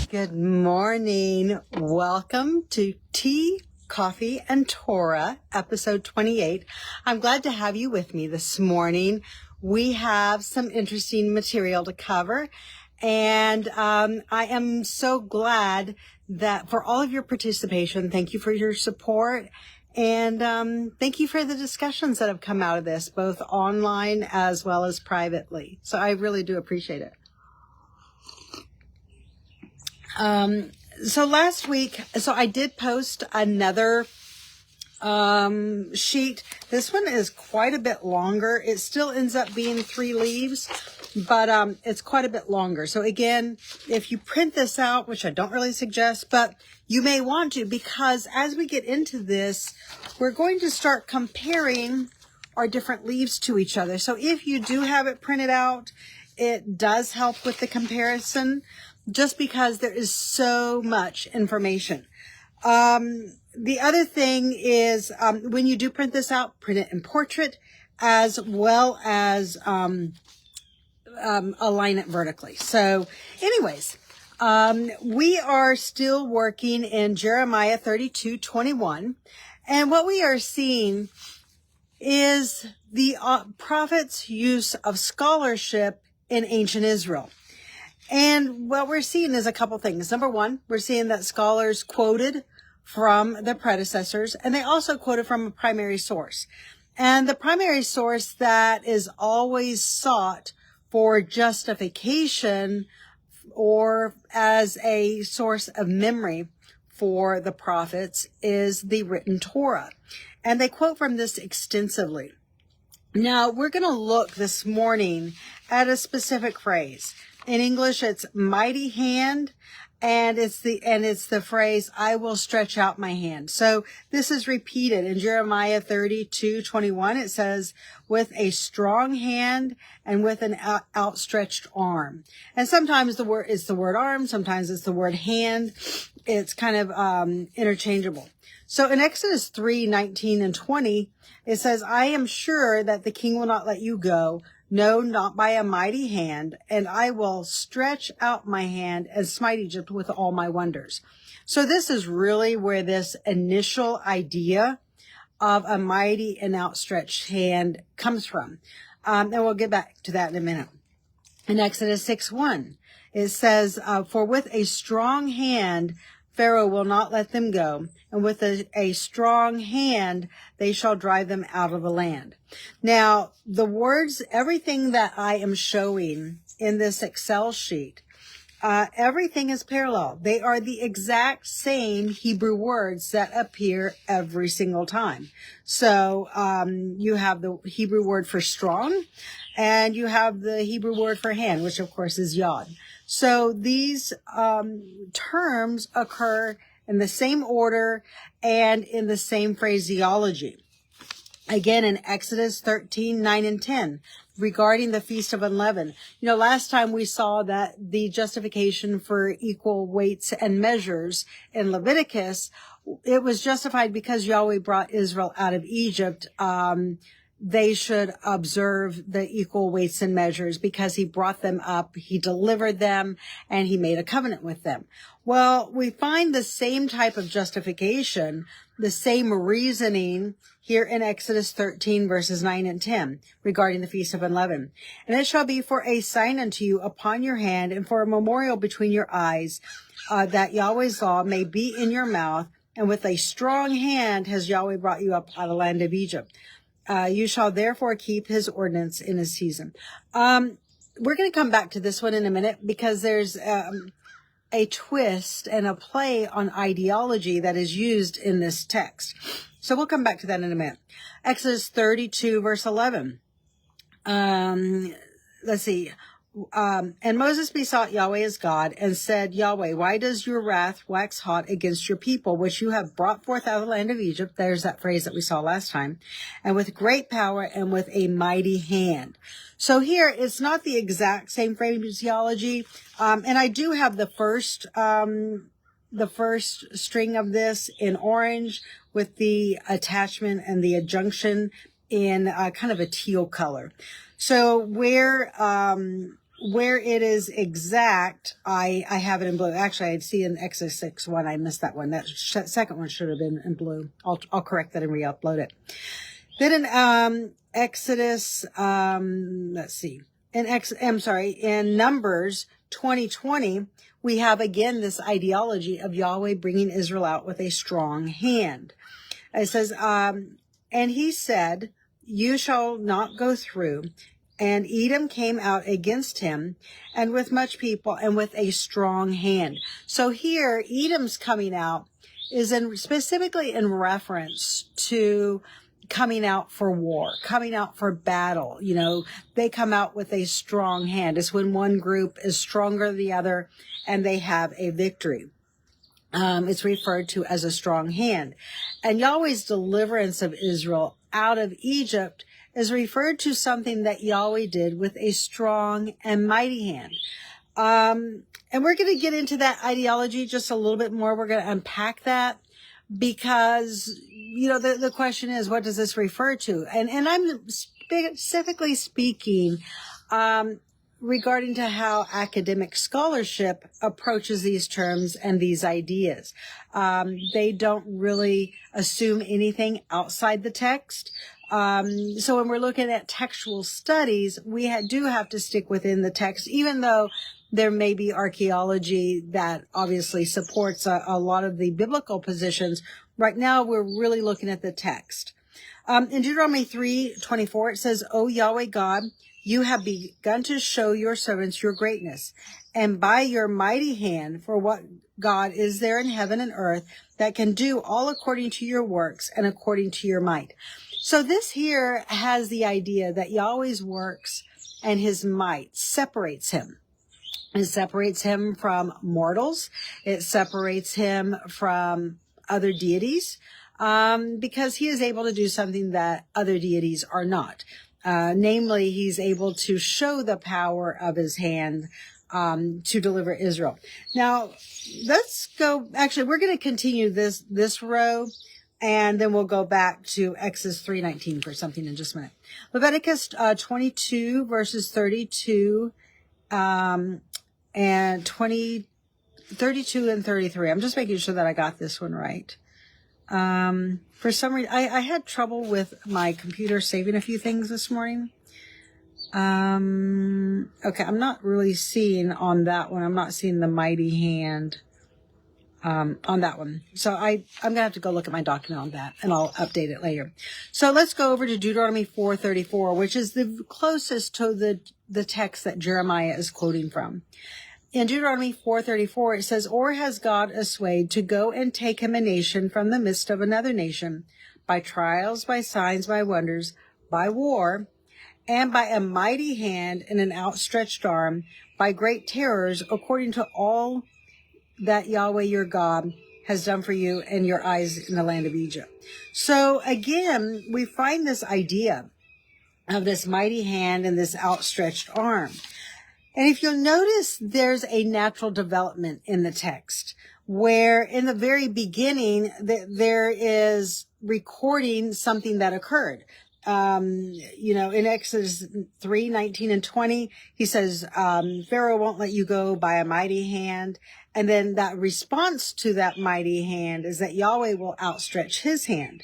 Good morning. Welcome to Tea, Coffee, and Torah, episode 28. I'm glad to have you with me this morning. We have some interesting material to cover, and I am so glad that for all of your participation. Thank you for your support, and thank you for the discussions that have come out of this, both online as well as privately. So I really do appreciate it. So last week, I did post another sheet. This one is quite a bit longer. It still ends up being 3 leaves, but it's quite a bit longer. So again, if you print this out, which I don't really suggest, but you may want to, because as we get into this, we're going to start comparing our different leaves to each other. So if you do have it printed out, it does help with the comparison, just because there is so much information. The other thing is, when you do print this out, print it in portrait as well as align it vertically. So anyways, we are still working in Jeremiah 32:21. And what we are seeing is the prophet's use of scholarship in ancient Israel. And what we're seeing is a couple things. Number one, we're seeing that scholars quoted from the predecessors, and they also quoted from a primary source. And the primary source that is always sought for justification or as a source of memory for the prophets is the written Torah. And they quote from this extensively. Now, we're going to look this morning at a specific phrase. In English, it's mighty hand, and it's the phrase, I will stretch out my hand. So this is repeated in Jeremiah 32:21. It says, with a strong hand and with an outstretched arm. And sometimes it's the word arm, sometimes it's the word hand. It's kind of interchangeable. So in Exodus 3:19 and 20, it says, I am sure that the king will not let you go. No, not by a mighty hand, and I will stretch out my hand and smite Egypt with all my wonders. So this is really where this initial idea of a mighty and outstretched hand comes from. And we'll get back to that in a minute. In Exodus 6:1, it says, for with a strong hand, Pharaoh will not let them go, and with a strong hand, they shall drive them out of the land. Now, the words, everything that I am showing in this Excel sheet, everything is parallel. They are the exact same Hebrew words that appear every single time. So, you have the Hebrew word for strong, and you have the Hebrew word for hand, which of course is yod. So these terms occur in the same order and in the same phraseology. Again, in Exodus 13:9 and 10, regarding the Feast of Unleavened. You know, last time we saw that the justification for equal weights and measures in Leviticus, it was justified because Yahweh brought Israel out of Egypt. They should observe the equal weights and measures because he brought them up, he delivered them, and he made a covenant with them. Well, we find the same type of justification, the same reasoning here in Exodus 13 verses 9 and 10 regarding the Feast of Unleavened. And it shall be for a sign unto you upon your hand and for a memorial between your eyes, that Yahweh's law may be in your mouth. And with a strong hand has Yahweh brought you up out of the land of Egypt. You shall therefore keep his ordinance in his season. We're going to come back to this one in a minute because there's a twist and a play on ideology that is used in this text. So we'll come back to that in a minute. Exodus 32 verse 11. Let's see. And Moses besought Yahweh his God and said, Yahweh, why does your wrath wax hot against your people, which you have brought forth out of the land of Egypt? There's that phrase that we saw last time. And with great power and with a mighty hand. So here, it's not the exact same phraseology. And I do have the first string of this in orange with the attachment and the adjunction in kind of a teal color. So where where it is exact, I have it in blue. Actually, I see in Exodus 6:1, I missed that one. That second one should have been in blue. I'll correct that and re-upload it. Then in Exodus, let's see, in Numbers 20:20, we have again this ideology of Yahweh bringing Israel out with a strong hand. It says, and he said, you shall not go through. And Edom came out against him, and with much people, and with a strong hand. So here, Edom's coming out is specifically in reference to coming out for war, coming out for battle. You know, they come out with a strong hand. It's when one group is stronger than the other, and they have a victory. It's referred to as a strong hand. And Yahweh's deliverance of Israel out of Egypt is referred to something that Yahweh did with a strong and mighty hand. And we're going to get into that ideology just a little bit more. We're going to unpack that because, you know, the question is, what does this refer to? And I'm specifically speaking, regarding to how academic scholarship approaches these terms and these ideas. They don't really assume anything outside the text. So when we're looking at textual studies, we do have to stick within the text, even though there may be archaeology that obviously supports a lot of the biblical positions. Right now, we're really looking at the text. In Deuteronomy 3:24, it says, O Yahweh God, you have begun to show your servants your greatness, and by your mighty hand, for what God is there in heaven and earth that can do all according to your works and according to your might. So this here has the idea that Yahweh's works and his might separates him. It separates him from mortals. It separates him from other deities, because he is able to do something that other deities are not. Namely, he's able to show the power of his hand to deliver Israel. Now, let's go. Actually, we're going to continue this row, and then we'll go back to Exodus 3:19 for something in just a minute. Leviticus 22 verses 32 and 32 and 33. I'm just making sure that I got this one right. For some reason, I had trouble with my computer saving a few things this morning. Okay, I'm not really seeing on that one. I'm not seeing the mighty hand, on that one. So I'm going to have to go look at my document on that, and I'll update it later. So let's go over to Deuteronomy 4:34, which is the closest to the text that Jeremiah is quoting from. In Deuteronomy 4:34, it says, Or has God assuaged to go and take him a nation from the midst of another nation, by trials, by signs, by wonders, by war, and by a mighty hand and an outstretched arm, by great terrors, according to all that Yahweh your God has done for you and your eyes in the land of Egypt. So again, we find this idea of this mighty hand and this outstretched arm. And if you'll notice, there's a natural development in the text where in the very beginning, there is recording something that occurred. In Exodus 3:19 and 20, he says, Pharaoh won't let you go by a mighty hand. And then that response to that mighty hand is that Yahweh will outstretch his hand.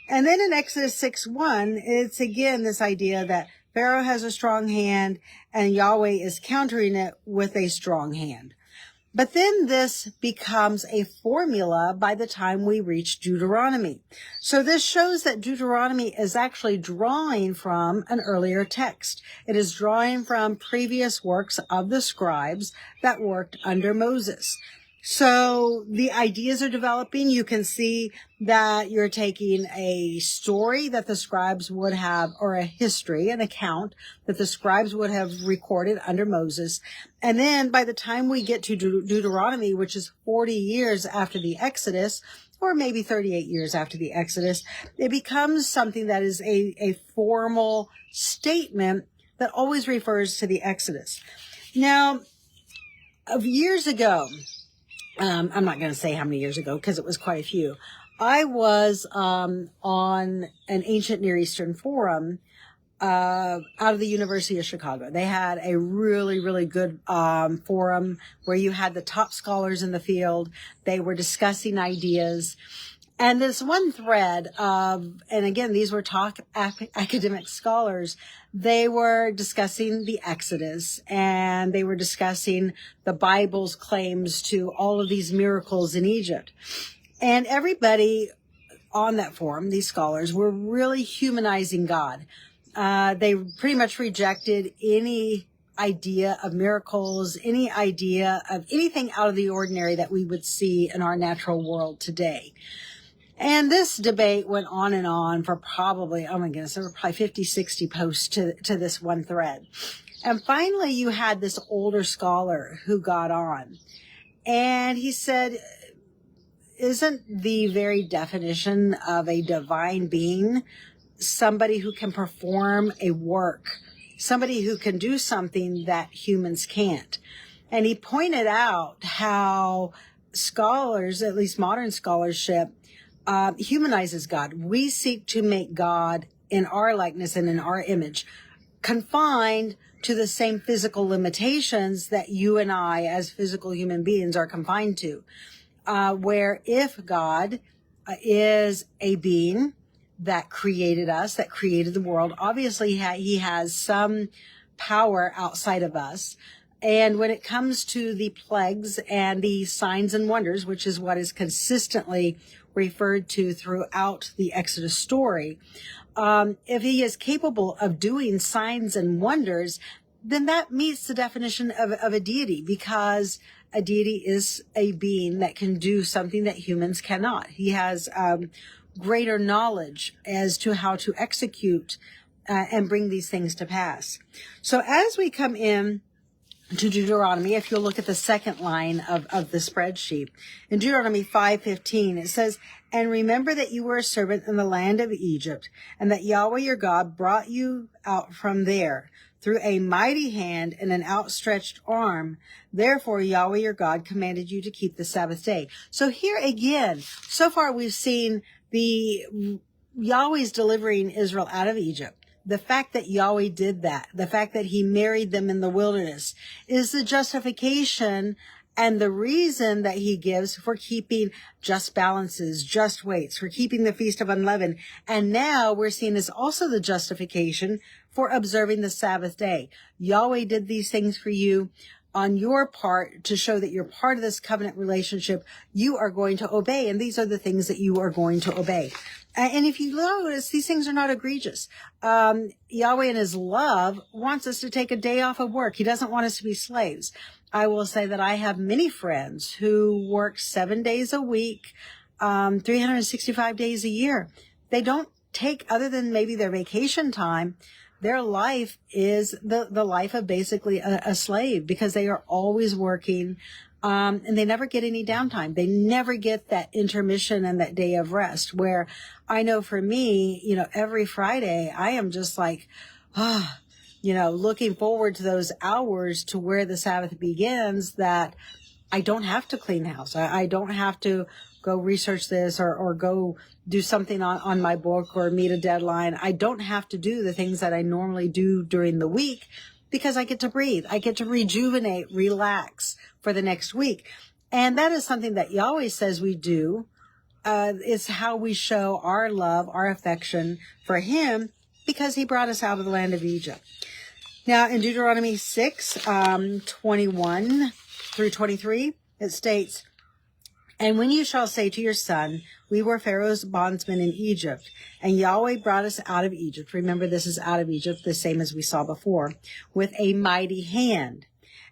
And then in Exodus 6:1, it's again this idea that Pharaoh has a strong hand and Yahweh is countering it with a strong hand. But then this becomes a formula by the time we reach Deuteronomy. So this shows that Deuteronomy is actually drawing from an earlier text. It is drawing from previous works of the scribes that worked under Moses. So the ideas are developing. You can see that you're taking a story that the scribes would have, or a history, an account that the scribes would have recorded under Moses. And then by the time we get to Deuteronomy, which is 40 years after the Exodus, or maybe 38 years after the Exodus, it becomes something that is a formal statement that always refers to the Exodus. Now, of years ago, I'm not going to say how many years ago because it was quite a few. I was on an ancient Near Eastern forum out of the University of Chicago. They had a really, really good forum where you had the top scholars in the field. They were discussing ideas. And this one thread of, and again, these were top academic scholars, they were discussing the Exodus, and they were discussing the Bible's claims to all of these miracles in Egypt. And everybody on that forum, these scholars, were really humanizing God. They pretty much rejected any idea of miracles, any idea of anything out of the ordinary that we would see in our natural world today. And this debate went on for probably, oh my goodness, there were probably 50, 60 posts to this one thread. And finally, you had this older scholar who got on. And he said, isn't the very definition of a divine being somebody who can perform a work, somebody who can do something that humans can't? And he pointed out how scholars, at least modern scholarship, humanizes God. We seek to make God in our likeness and in our image, confined to the same physical limitations that you and I as physical human beings are confined to. Where if God is a being that created us, that created the world, obviously he has some power outside of us. And when it comes to the plagues and the signs and wonders, which is what is consistently referred to throughout the Exodus story, if he is capable of doing signs and wonders, then that meets the definition of a deity, because a deity is a being that can do something that humans cannot. He has greater knowledge as to how to execute and bring these things to pass. So as we come in to Deuteronomy, if you'll look at the second line of the spreadsheet, in Deuteronomy 5:15, it says, "And remember that you were a servant in the land of Egypt, and that Yahweh your God brought you out from there through a mighty hand and an outstretched arm. Therefore, Yahweh your God commanded you to keep the Sabbath day." So here again, so far we've seen the Yahweh's delivering Israel out of Egypt. The fact that Yahweh did that, the fact that he married them in the wilderness, is the justification and the reason that he gives for keeping just balances, just weights, for keeping the Feast of Unleavened. And now we're seeing this also the justification for observing the Sabbath day. Yahweh did these things for you on your part to show that you're part of this covenant relationship. You are going to obey, and these are the things that you are going to obey. And if you notice, these things are not egregious. Yahweh in his love wants us to take a day off of work. He doesn't want us to be slaves. I will say that I have many friends who work 7 days a week, 365 days a year. They don't take, other than maybe their vacation time, their life is the life of basically a slave, because they are always working. And they never get any downtime. They never get that intermission and that day of rest, where I know for me, every Friday I am just like, looking forward to those hours to where the Sabbath begins, that I don't have to clean the house. I don't have to go research this or go do something on my book or meet a deadline. I don't have to do the things that I normally do during the week, because I get to breathe. I get to rejuvenate, relax for the next week. And that is something that Yahweh says we do. It's how we show our love, our affection for him, because he brought us out of the land of Egypt. Now, in Deuteronomy 6, 21 through 23, it states, "And when you shall say to your son, we were Pharaoh's bondsmen in Egypt, and Yahweh brought us out of Egypt," remember this is out of Egypt, the same as we saw before, "with a mighty hand.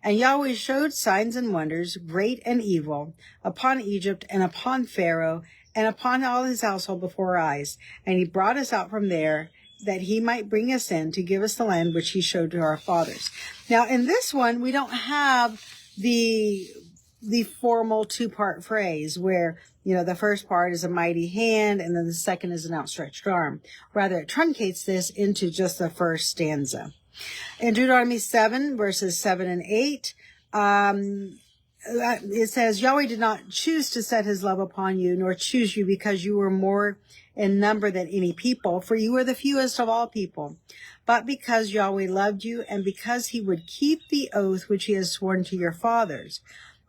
And Yahweh showed signs and wonders, great and evil, upon Egypt and upon Pharaoh and upon all his household before our eyes. And he brought us out from there, that he might bring us in to give us the land which he showed to our fathers." Now, in this one, we don't have the formal two-part phrase where, the first part is a mighty hand and then the second is an outstretched arm. Rather, it truncates this into just the first stanza. In Deuteronomy 7, verses 7 and 8, it says, Yahweh did not choose to set his love upon you, nor choose you because you were more in number than any people, for you were the fewest of all people, but because Yahweh loved you and because he would keep the oath which he has sworn to your fathers,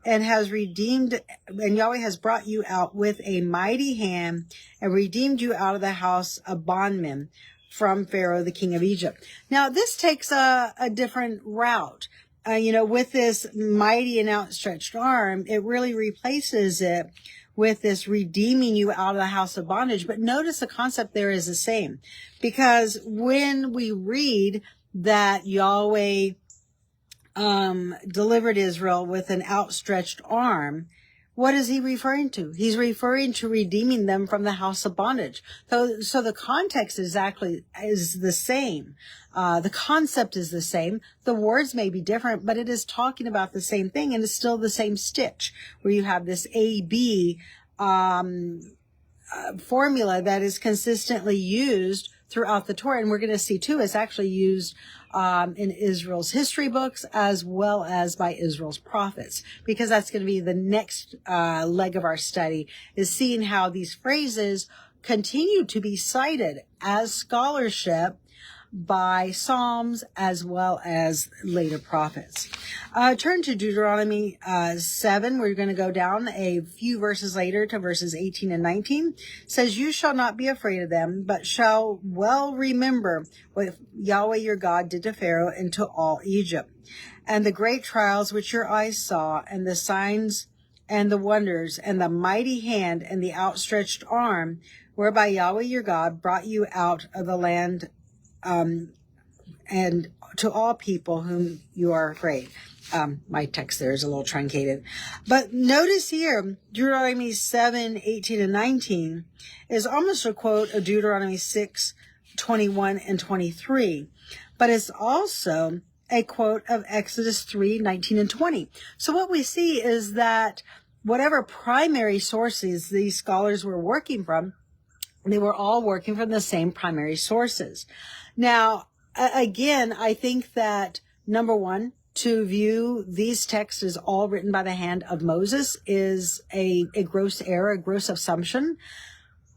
and has redeemed, and Yahweh has brought you out with a mighty hand and redeemed you out of the house of bondmen from Pharaoh, the king of Egypt. Now, this takes a different route. With this mighty and outstretched arm, it really replaces it with this redeeming you out of the house of bondage. But notice the concept there is the same, because when we read that Yahweh delivered Israel with an outstretched arm, what is he referring to? He's referring to redeeming them from the house of bondage. So the context is the same. The concept is the same. The words may be different, but it is talking about the same thing, and it's still the same stitch, where you have this A-B formula that is consistently used throughout the Torah. And we're going to see too, it's actually used in Israel's history books as well as by Israel's prophets, because that's going to be the next leg of our study, is seeing how these phrases continue to be cited as scholarship by Psalms as well as later prophets. Turn to Deuteronomy 7. We're going to go down a few verses later to verses 18 and 19. It says, you shall not be afraid of them, but shall well remember what Yahweh your God did to Pharaoh and to all Egypt, and the great trials which your eyes saw, and the signs and the wonders, and the mighty hand and the outstretched arm, whereby Yahweh your God brought you out of the land, and to all people whom you are afraid. My text there is a little truncated. But notice here, Deuteronomy 7, 18 and 19 is almost a quote of Deuteronomy 6, 21 and 23. But it's also a quote of Exodus 3, 19 and 20. So what we see is that whatever primary sources these scholars were working from, they were all working from the same primary sources. Now, again, I think that, number one, to view these texts as all written by the hand of Moses is a gross error, a gross assumption.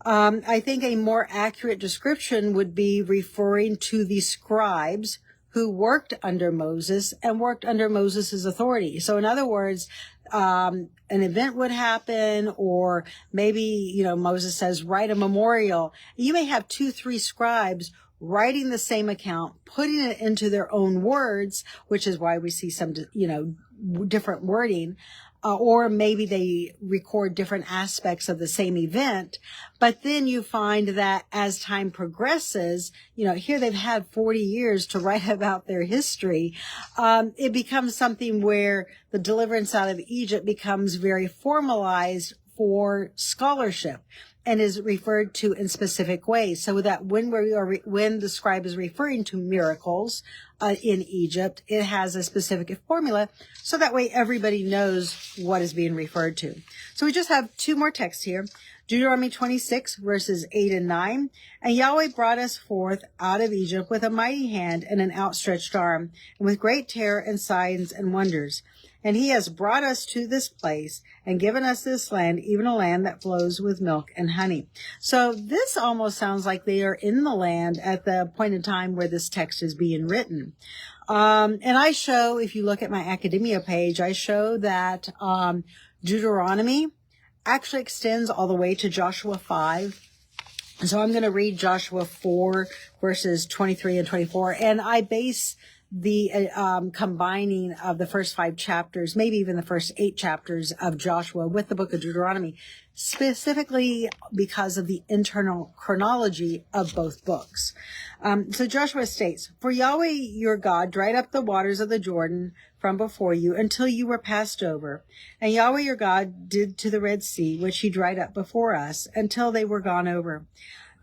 I think a more accurate description would be referring to the scribes who worked under Moses and worked under Moses' authority. So in other words, an event would happen, or maybe, Moses says, write a memorial. You may have 2-3 scribes writing the same account, putting it into their own words, which is why we see some, different wording, or maybe they record different aspects of the same event. But then you find that as time progresses, here they've had 40 years to write about their history. It becomes something where the deliverance out of Egypt becomes very formalized for scholarship and is referred to in specific ways, so that when the scribe is referring to miracles in Egypt, it has a specific formula, so that way everybody knows what is being referred to. So we just have 2 more texts here. Deuteronomy 26, verses 8 and 9. And Yahweh brought us forth out of Egypt with a mighty hand and an outstretched arm, and with great terror and signs and wonders. And he has brought us to this place and given us this land, even a land that flows with milk and honey. So this almost sounds like they are in the land at the point in time where this text is being written. And I show, if you look at my academia page, I show that Deuteronomy actually extends all the way to Joshua 5. And so I'm going to read Joshua 4, verses 23 and 24. And I base the combining of the first 5 chapters, maybe even the first 8 chapters of Joshua with the book of Deuteronomy, specifically because of the internal chronology of both books. So Joshua states, for Yahweh your God dried up the waters of the Jordan from before you until you were passed over. And Yahweh your God did to the Red Sea, which he dried up before us, until they were gone over,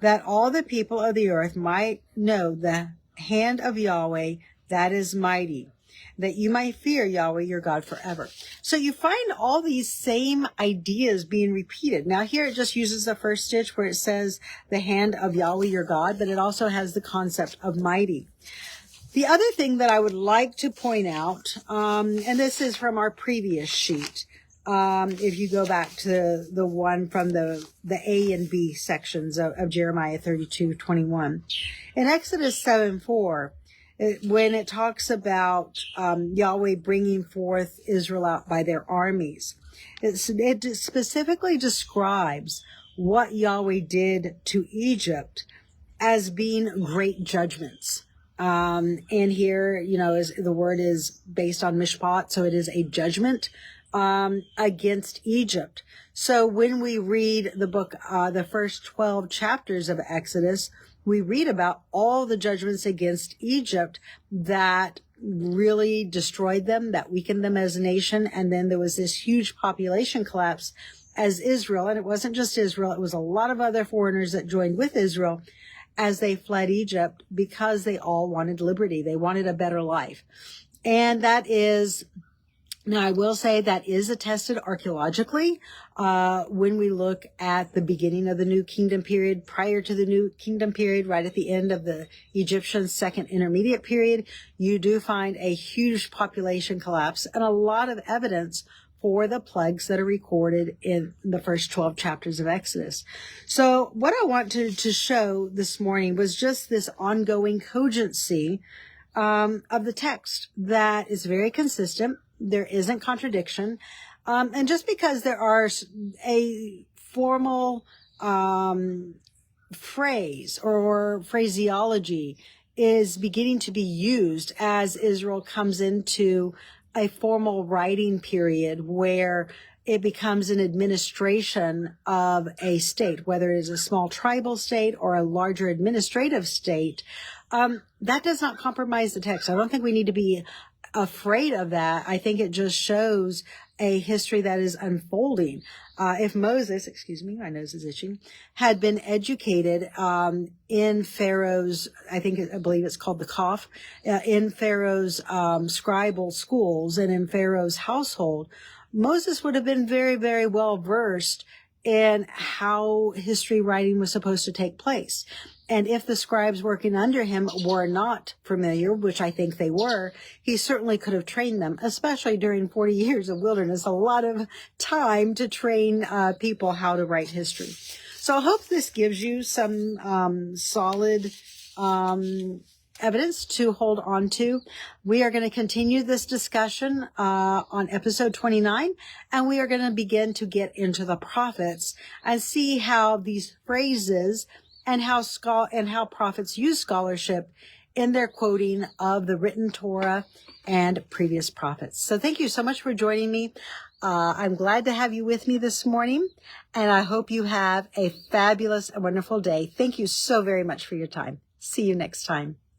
that all the people of the earth might know the hand of Yahweh that is mighty, that you might fear Yahweh your God forever. So you find all these same ideas being repeated. Now here it just uses the first stitch where it says the hand of Yahweh your God, but it also has the concept of mighty. The other thing that I would like to point out, and this is from our previous sheet, if you go back to the one from the A and B sections of Jeremiah 32:21, in Exodus 7:4, when it talks about Yahweh bringing forth Israel out by their armies, it specifically describes what Yahweh did to Egypt as being great judgments. And here, the word is based on mishpat, so it is a judgment against Egypt. So when we read the book, the first 12 chapters of Exodus, we read about all the judgments against Egypt that really destroyed them, that weakened them as a nation. And then there was this huge population collapse as Israel, and it wasn't just Israel, it was a lot of other foreigners that joined with Israel as they fled Egypt because they all wanted liberty. They wanted a better life. And that is, now I will say that is attested archaeologically when we look at the beginning of the New Kingdom period, prior to the New Kingdom period, right at the end of the Egyptian Second Intermediate period, you do find a huge population collapse and a lot of evidence for the plagues that are recorded in the first 12 chapters of Exodus. So what I want to show this morning was just this ongoing cogency of the text that is very consistent. There isn't contradiction. And just because there are a formal phrase or phraseology is beginning to be used as Israel comes into a formal writing period where it becomes an administration of a state, whether it is a small tribal state or a larger administrative state, that does not compromise the text. I don't think we need to be afraid of that. I think it just shows a history that is unfolding. If Moses, my nose is itching, had been educated in Pharaoh's, I believe it's called the Kaf, in Pharaoh's scribal schools and in Pharaoh's household, Moses would have been very, very well versed in how history writing was supposed to take place. And if the scribes working under him were not familiar, which I think they were, he certainly could have trained them, especially during 40 years of wilderness, a lot of time to train people how to write history. So I hope this gives you some solid evidence to hold on to. We are going to continue this discussion on episode 29, and we are going to begin to get into the prophets and see how these phrases and how prophets use scholarship in their quoting of the written Torah and previous prophets. So thank you so much for joining me. I'm glad to have you with me this morning, and I hope you have a fabulous and wonderful day. Thank you so very much for your time. See you next time.